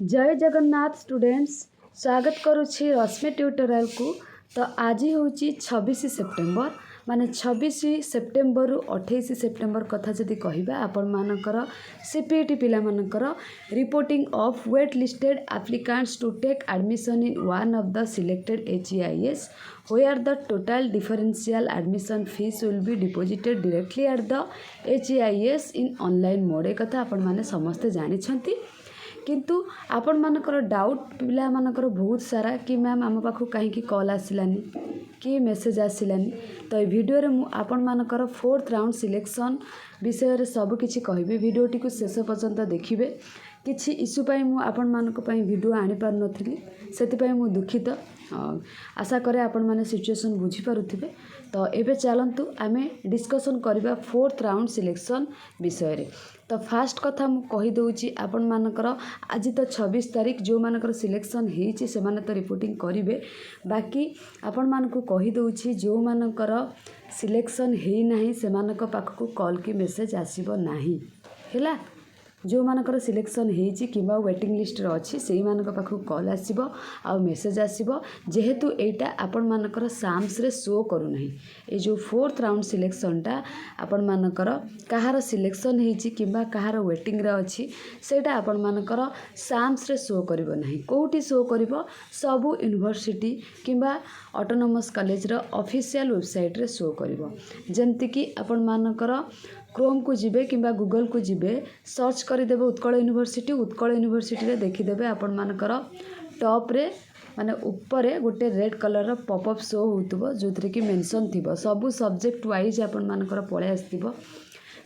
जय जगन्नाथ स्टूडेंट्स स्वागत करुछि रश्मि ट्यूटोरियल को। तो आज हूँ 26 सेप्टेम्बर माने 26 सेप्टेम्बर रु 28 सेप्टेम्बर कथा जदि कहबा आपण मानकर सीपीटी पिला मानकर reporting of wait listed applicants to take admission in one of the selected HEIS where the total differential admission fees will be deposited directly at the HEIS in online mode। एक कथा आपण माने समस्ते जानि छंती किंतु आपण मानकर डाउट पिला मानकर बहुत सारा कि मैम आम पाखु कहीं कॉल आसिलानी कि मेसेज आसिलानी। तो ये वीडियो रे मु आपण मानकर 4th राउंड सिलेक्शन विषय रे सब किछि कहबी। वीडियोटी को शेष पर्यंत देखिबे। किछि इश्यू पाई मु आपण मानक पाई वीडियो आनी पार नथिली सेति पाई मु दुखित। आशा करे आपण माने सिचुएशन बुझी पारुथिबे। तो एबे चलंतु आमे डिस्कशन करबा 4th राउंड सिलेक्शन विषय रे। तो फास्ट कथा मु कहि दउची आपण मानकर आज तो 26 तारीख जो मानकर सिलेक्शन हेची से माने तो रिपोर्टिंग करिवे। बाकी आपण मानकु कहि दउची जो मानकर सिलेक्शन हेई नाही से मानक पाखकु कॉल की मेसेज आसीबो नाही हैला। जो मानकर सिलेक्शन हेची किबा वेटिंग लिस्ट रे अछि सेही मानक पाखकु कॉल आसीबो आ मेसेज आसीबो। जेहेतु एटा आपण मानकर साम्स रे शो करू नाही। ए जो 4th राउंड सिलेक्शन टा आपण मानकर कहार सिलेक्शन हेची किबा कहार वेटिंग रे अछि सेटा आपण मानकर साम्स रे शो करिवो नाही। कोउटी शो करिवो सबु यूनिवर्सिटी किबा ऑटोनोमस कॉलेज रो ऑफिशियल वेबसाइट रे शो करिवो। जेमति कि आपण मानकर क्रोम को जिबे किंबा गूगल को जिबे सर्च करदेवे उत्कल यूनिवर्सिटी रे देखिदेवे आपण मानकर टॉप रे माने ऊपर गोटे रेड कलर रो पॉपअप शो होतबो जोथरे कि मेंशन थिबो सबु सब्जेक्ट वाइज आपण मानकर पळे आस्तिबो।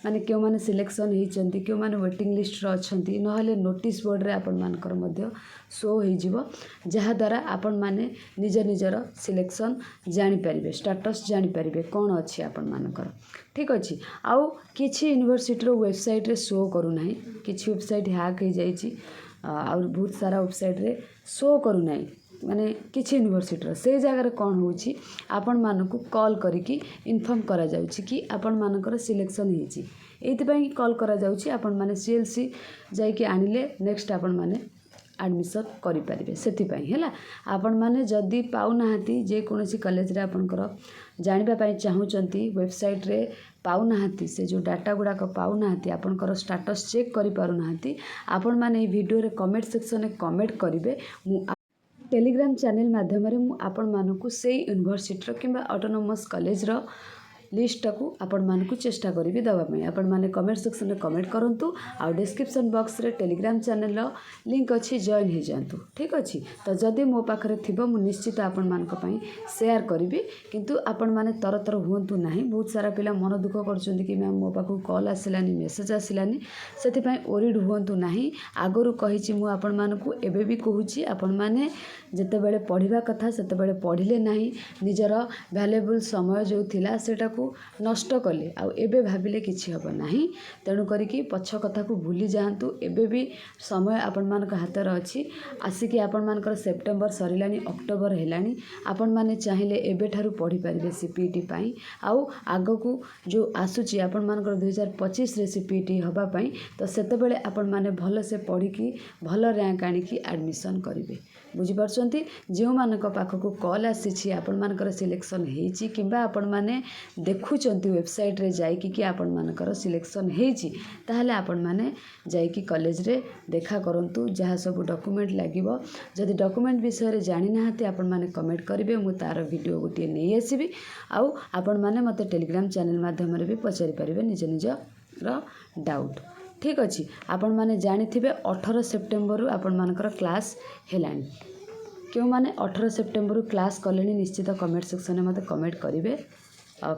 माने क्यों माने सिलेक्शन हेचंती क्यों माने वेटिंग लिस्ट रो अछंती नहले नोटिस बोर्ड रे आपण मानकर मध्य शो हे जिवो जहा द्वारा आपण माने निज निजर सिलेक्शन जानि परिबे स्टेटस जानि परिबे कोन अछि आपण मानकर। ठीक अछि। आउ किछि यूनिवर्सिटी रो वेबसाइट रे शो करू नाही किछि वेबसाइट हैक हे जाईची और बहुत सारा वेबसाइट रे शो करू नाही माने किछि यूनिवर्सिटी से जगह कौन होची आपण मानकु कॉल करिकी इन्फॉर्म करा जाउची कि आपण मानकर सिलेक्शन हेची एतिपई कॉल करा जाउची आपण माने CLC जाई कि आनिले नेक्स्ट आपण माने एडमिशन करि परिबे। सेतिपई हैला आपण माने जदी पाउ नाहती जे कोनोसी कॉलेज रे आपनकर जानिबा पई चाहूचंती वेबसाइट रे पाउ नाहती से जो डाटा गुडा को पाउ नाहती आपनकर स्टेटस चेक करि पारु नाहती आपण माने ए वीडियो रे कमेंट सेक्शन रे कमेंट करिवे। मु टेलीग्राम चैनल माध्यम रे मु आपण मानकु से यूनिवर्सिटी किंबा ऑटोनोमस कॉलेज रो लिस्ट को आपण मानकु चेष्टा करिवि दवा पई। आपण माने कमेंट सेक्शन रे कमेंट करंतु आ डिस्क्रिप्शन बॉक्स रे टेलीग्राम चैनल रो लिंक अछि जॉइन हे जानतु। ठीक अछि। तो जदी मो पाखरे थिबो मु निश्चित आपण मानक पई शेयर करिवि किंतु आपण माने तरतर हुंतु नाही। बहुत सारा पिला मन दुख करचंदी कि मैम मो पाखु कॉल आसिलानी मेसेज आसिलानी सेति पई ओरिड हुंतु नाही। आगरु कहिछि मु आपण मानकु एबे भी कहूछि आपण माने जते बेले पढिबा कथा सेते बेले पढिले नाही निजर वैल्यूएबल समय जो थिला सेटा को नष्ट कले आ एबे भाबिले किछि हबो नाही। तेणु करिकी पछ कथा को भूली जांतु एबे भी समय आपण मानक हाथ रे अछि आसिकी आपण मानकर सेप्टेम्बर सरिलानी अक्टोबर हेलानी आपण माने चाहिले एबे ठारू पढि परिबे सीपीटी पई आ आगो को जो आसुची आपण मानकर 2025 रे सीपीटी हबा पई। तो सेते बेले आपण माने भलो से पढी की भलो रैंक आनी की एडमिशन करिवे। बुझी पारछंती जेउ मानक पाखको कॉल आसीची आपण मानकर सिलेक्शन हेची किबा आपण माने देखुचंती वेबसाइट रे जाई कि आपण मानकर सिलेक्शन हेची ताहले आपण माने जाई कि कॉलेज रे देखा करंतु जहा सब डॉक्यूमेंट लागिवो। जदि डॉक्यूमेंट विषय रे जानि नाहती आपण माने कमेंट करिवे मु तार वीडियो गोटे नै आसीबी आ आपण माने मते टेलीग्राम चैनल माध्यम रे भी पचारि परिवे निज निज रो डाउट। ठीक अछि। आपण माने जानिथिबे 18 सेप्टेम्बर रु आपण मानकर क्लास हेलानी क्यों माने 18 सेप्टेम्बर रु क्लास कलेनी निश्चित कमेंट सेक्शन में मते कमेंट करिवे।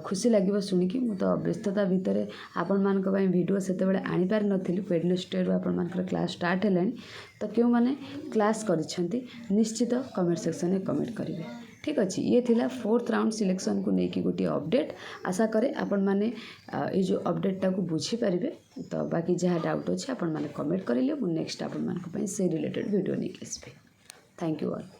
खुशी लगिवो सुनिकी मु तो व्यस्तता भितर आपण मानक पई वीडियो सेते बेले आनी पार नथिलु वेडनेसडे रु आपण मानकर क्लास स्टार्ट हेलानी। तो क्यों माने क्लास करिसंती निश्चित कमेंट सेक्शन में कमेंट करिवे। ठीक अच्छे। ये थिला 4th राउंड सिलेक्शन को लेकिन गोटे अपडेट आशा करे आपण माने ये जो अपडेटा को बुझी पारिबे। तो बाकी जहाँ डाउट अच्छे आपण माने कमेंट करिले मु नेक्स्ट आपण मानक पई से रिलेटेड वीडियो नहीं आसबे। Thank you all.